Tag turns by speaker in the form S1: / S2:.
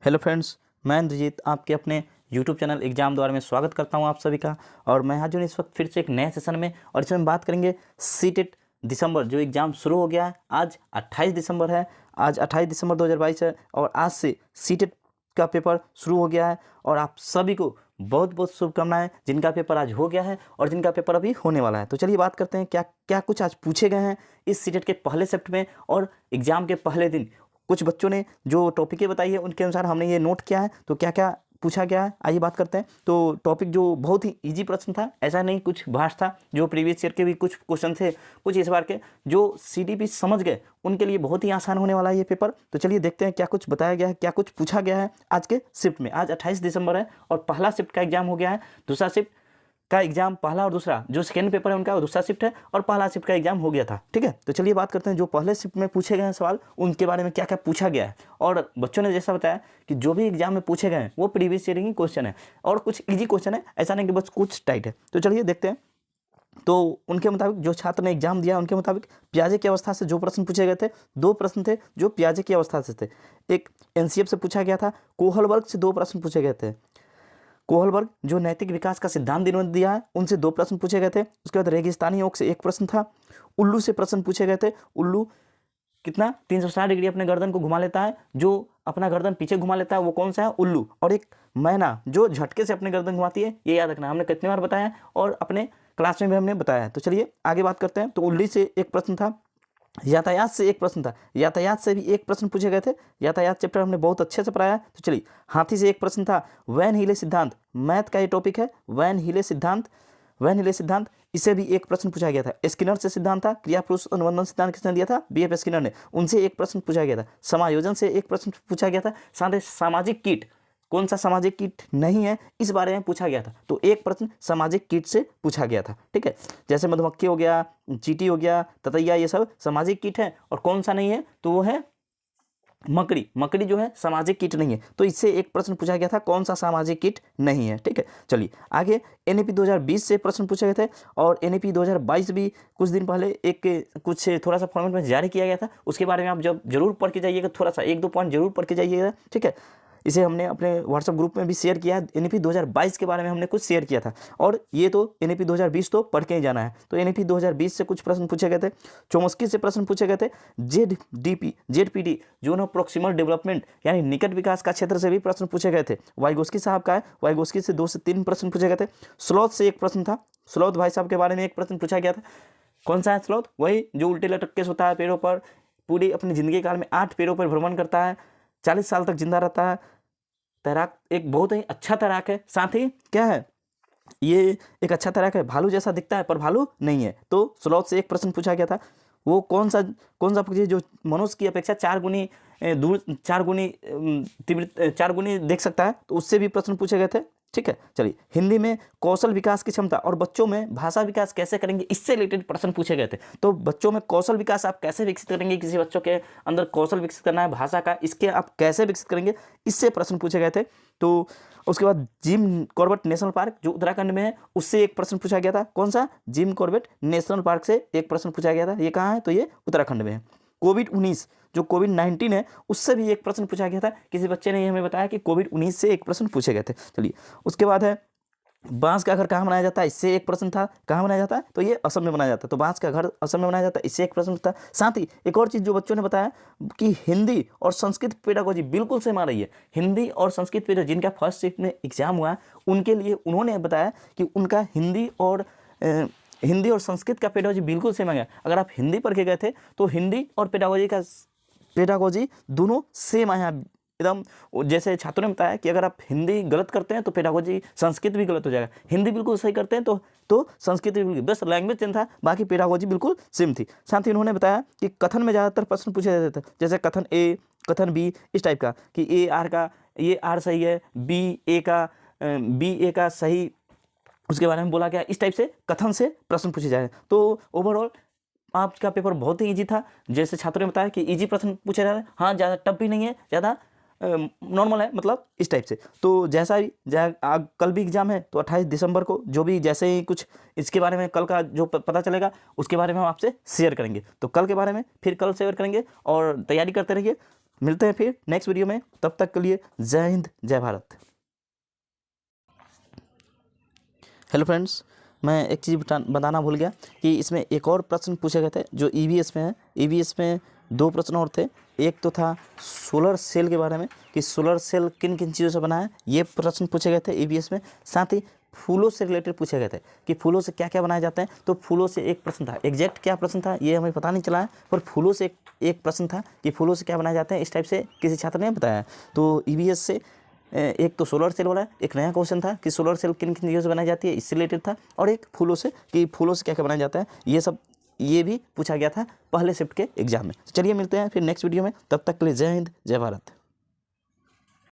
S1: Hello friends, मैं इंद्रजीत आपके अपने यूट्यूब चैनल एग्जाम द्वारा में स्वागत करता हूं आप सभी का। और मैं हाजिर हूं इस वक्त फिर से एक नए सेशन में, और इसमें बात करेंगे सीटेट दिसंबर जो एग्ज़ाम शुरू हो गया है। आज 28 दिसंबर है, आज 28 दिसंबर 2022 है और आज से सीटेट का पेपर शुरू हो गया है। और आप सभी को बहुत बहुत शुभकामनाएं जिनका पेपर आज हो गया है और जिनका पेपर अभी होने वाला है। तो चलिए बात करते हैं क्या क्या कुछ आज पूछे गए हैं इस सीटेट के पहले शिफ्ट में और एग्ज़ाम के पहले दिन। कुछ बच्चों ने जो टॉपिकें बताई है उनके अनुसार हमने ये नोट किया है, तो क्या क्या पूछा गया है आइए बात करते हैं। तो टॉपिक जो बहुत ही इजी प्रश्न था, ऐसा नहीं कुछ भाष था, जो प्रीवियस ईयर के भी कुछ क्वेश्चन थे, कुछ इस बार के जो सीडीपी समझ गए उनके लिए बहुत ही आसान होने वाला है ये पेपर। तो चलिए देखते हैं क्या कुछ बताया गया है, क्या कुछ पूछा गया है आज के शिफ्ट में। आज 28 दिसंबर है और पहला शिफ्ट का एग्जाम हो गया है। दूसरा शिफ्ट का एग्जाम पहला और दूसरा जो सेकेंड पेपर है उनका वो दूसरा शिफ्ट है और पहला शिफ्ट का एग्जाम हो गया था। ठीक है, तो चलिए बात करते हैं जो पहले शिफ्ट में पूछे गए हैं सवाल उनके बारे में क्या क्या पूछा गया है। और बच्चों ने जैसा बताया कि जो भी एग्जाम में पूछे गए हैं वो प्रीवियस ईयर की क्वेश्चन है और कुछ इजी क्वेश्चन है, ऐसा नहीं कि बस कुछ टाइट है। तो चलिए देखते हैं। तो उनके मुताबिक जो छात्र ने एग्जाम दिया उनके मुताबिक प्याजे की अवस्था से जो प्रश्न पूछे गए थे, दो प्रश्न थे जो प्याजे की अवस्था से थे। एक एनसीएफ से पूछा गया था, कोहलबर्ग से दो प्रश्न पूछे गए थे। कोहलबर्ग जो नैतिक विकास का सिद्धांत इन्होंने दिया है उनसे दो प्रश्न पूछे गए थे। उसके बाद रेगिस्तानी योग से एक प्रश्न था। उल्लू से प्रश्न पूछे गए थे। उल्लू कितना 360 डिग्री अपने गर्दन को घुमा लेता है, जो अपना गर्दन पीछे घुमा लेता है वो कौन सा है? उल्लू। और एक मैना जो झटके से अपने गर्दन घुमाती है, ये याद रखना, हमने कितनी बार बताया और अपने क्लास में भी हमने बताया है। तो चलिए आगे बात करते हैं। तो उल्लू से एक प्रश्न था। यातायात से एक प्रश्न था, यातायात से भी एक प्रश्न पूछे गए थे। यातायात चैप्टर हमने बहुत अच्छे से पढ़ाया। तो चलिए हाथी से एक प्रश्न था। वैन हीले सिद्धांत, मैथ का ये टॉपिक है, वैन हीले सिद्धांत, वैन हीले सिद्धांत, इसे भी एक प्रश्न पूछा गया था। स्किनर से सिद्धांत था, क्रिया पुरुष अनुबंधन सिद्धांत किसने दिया था? बीएफ स्किनर ने, उनसे एक प्रश्न पूछा गया था। समायोजन से एक प्रश्न पूछा गया था। साथ ही सामाजिक कीट, कौन सा सामाजिक कीट नहीं है इस बारे में पूछा गया था, तो एक प्रश्न सामाजिक कीट से पूछा गया था। ठीक है, जैसे मधुमक्खी हो गया, चींटी हो गया, ततैया, ये सब सामाजिक कीट है। और कौन सा नहीं है? तो वो है मकड़ी। मकड़ी जो है सामाजिक कीट नहीं है, तो इससे एक प्रश्न पूछा गया था कौन सा सामाजिक कीट नहीं है। ठीक है, चलिए आगे। एनईपी 2020 से प्रश्न पूछे गए थे और एनईपी 2022 भी कुछ दिन पहले एक कुछ थोड़ा सा फॉर्मेट में जारी किया गया था, उसके बारे में आप जब जरूर पढ़ के जाइएगा, थोड़ा सा एक दो पॉइंट जरूर पढ़ के जाइएगा। ठीक है, इसे हमने अपने व्हाट्सएप ग्रुप में भी शेयर किया है। एनईपी 2022 के बारे में हमने कुछ शेयर किया था, और ये तो एनईपी 2020 तो पढ़ के ही जाना है। तो एनईपी 2020 से कुछ प्रश्न पूछे गए थे। चोमस्की से प्रश्न पूछे गए थे। जेडपीडी जो प्रोक्सिमल डेवलपमेंट यानी निकट विकास का क्षेत्र से भी प्रश्न पूछे गए थे। वाइगोस्की साहब का है, वाइगोस्की से 2 से 3 प्रश्न पूछे गए थे। स्लॉथ से एक प्रश्न था, स्लॉथ भाई साहब के बारे में एक प्रश्न पूछा गया था। कौन सा है स्लॉथ? वही जो उल्टे लटक के सोता है पेड़ों पर, पूरी अपनी जिंदगी काल में 8 पेड़ों पर भ्रमण करता है, 40 साल तक जिंदा रहता है। तैराक, एक बहुत ही अच्छा तैराक है। साथ ही क्या है, ये एक अच्छा तैराक है, भालू जैसा दिखता है पर भालू नहीं है। तो स्लॉथ से एक प्रश्न पूछा गया था। वो कौन सा पक्षी जो मनुष्य की अपेक्षा 4 गुनी दूर, 4 गुनी तीव्र, 4 गुनी देख सकता है, तो उससे भी प्रश्न पूछे गए थे। ठीक है, चलिए हिंदी में कौशल विकास की क्षमता और बच्चों में भाषा विकास कैसे करेंगे, इससे रिलेटेड प्रश्न पूछे गए थे। तो बच्चों में कौशल विकास आप कैसे विकसित करेंगे, किसी बच्चों के अंदर कौशल विकसित करना है भाषा का, इसके आप कैसे विकसित करेंगे, इससे प्रश्न पूछे गए थे। तो उसके बाद जिम कॉर्बेट नेशनल पार्क जो उत्तराखंड में है, उससे एक प्रश्न पूछा गया था। कौन सा? जिम कॉर्बेट नेशनल पार्क से एक प्रश्न पूछा गया था। ये कहाँ है? तो ये उत्तराखंड में है। कोविड-19 जो कोविड-19 है, उससे भी एक प्रश्न पूछा गया था। किसी बच्चे ने हमें बताया कि कोविड-19 से एक प्रश्न पूछे गए थे। चलिए उसके बाद है बांस का घर कहाँ बनाया जाता है, इससे एक प्रश्न था। कहाँ बनाया जाता है? तो ये असम में बनाया जाता है। तो बांस का घर असम में बनाया जाता है, इससे एक प्रश्न था। साथ ही एक और चीज़ जो बच्चों ने बताया कि हिंदी और संस्कृत पेडागोजी बिल्कुल सेम आ रही है। हिंदी और संस्कृत पेडागोजी जिनका फर्स्ट शिफ्ट में एग्जाम हुआ है उनके लिए उन्होंने बताया कि उनका हिंदी और संस्कृत का पेडागोजी बिल्कुल सेम आ गया। अगर आप हिंदी पढ़ के गए थे तो हिंदी और पेडागोजी दोनों सेम आया एकदम। जैसे छात्रों ने बताया कि अगर आप हिंदी गलत करते हैं तो पेडागोजी संस्कृत भी गलत हो जाएगा, हिंदी बिल्कुल सही करते हैं तो संस्कृत भी बिल्कुल, बस लैंग्वेज चेंज था, बाकी पेडागोजी बिल्कुल सेम थी। साथ ही उन्होंने बताया कि कथन में ज़्यादातर प्रश्न पूछे जाते थे, जैसे कथन ए, कथन बी, इस टाइप का, कि ये आर सही है, बी ए का सही उसके बारे में बोला गया, इस टाइप से कथन से प्रश्न पूछे जाए। तो ओवरऑल आपका पेपर बहुत ही ईजी था। जैसे छात्रों ने बताया कि ईजी प्रश्न पूछे जा रहे हैं, हाँ ज़्यादा टफ भी नहीं है, ज़्यादा नॉर्मल है, मतलब इस टाइप से। तो जैसा भी कल भी एग्जाम है, तो 28 दिसंबर को जो भी जैसे ही कुछ इसके बारे में कल का जो पता चलेगा उसके बारे में हम आपसे शेयर करेंगे। तो कल के बारे में फिर कल शेयर करेंगे और तैयारी करते रहिए। मिलते हैं फिर नेक्स्ट वीडियो में, तब तक के लिए जय हिंद जय भारत। हेलो फ्रेंड्स, मैं एक चीज़ बताना भूल गया कि इसमें एक और प्रश्न पूछे गए थे जो ईवीएस में है। ईवीएस में 2 प्रश्न और थे। एक तो था सोलर सेल के बारे में कि सोलर सेल किन किन चीज़ों से बना है, ये प्रश्न पूछे गए थे ईवीएस में। साथ ही फूलों से रिलेटेड पूछे गए थे कि फूलों से क्या क्या बनाए जाते हैं। तो फूलों से एक प्रश्न था, एग्जैक्ट क्या प्रश्न था ये हमें पता नहीं चला है, पर फूलों से एक प्रश्न था कि फूलों से क्या बनाए जाते हैं, इस टाइप से किसी छात्र ने बताया। तो ईवीएस से एक तो सोलर सेल वाला एक नया क्वेश्चन था कि सोलर सेल किन किन चीज़ों से बनाई जाती है, इससे रिलेटेड था। और एक फूलों से कि फूलों से क्या क्या बनाया जाता है, ये भी पूछा गया था पहले शिफ्ट के एग्जाम में। चलिए मिलते हैं फिर नेक्स्ट वीडियो में, तब तक के लिए जय हिंद जय भारत।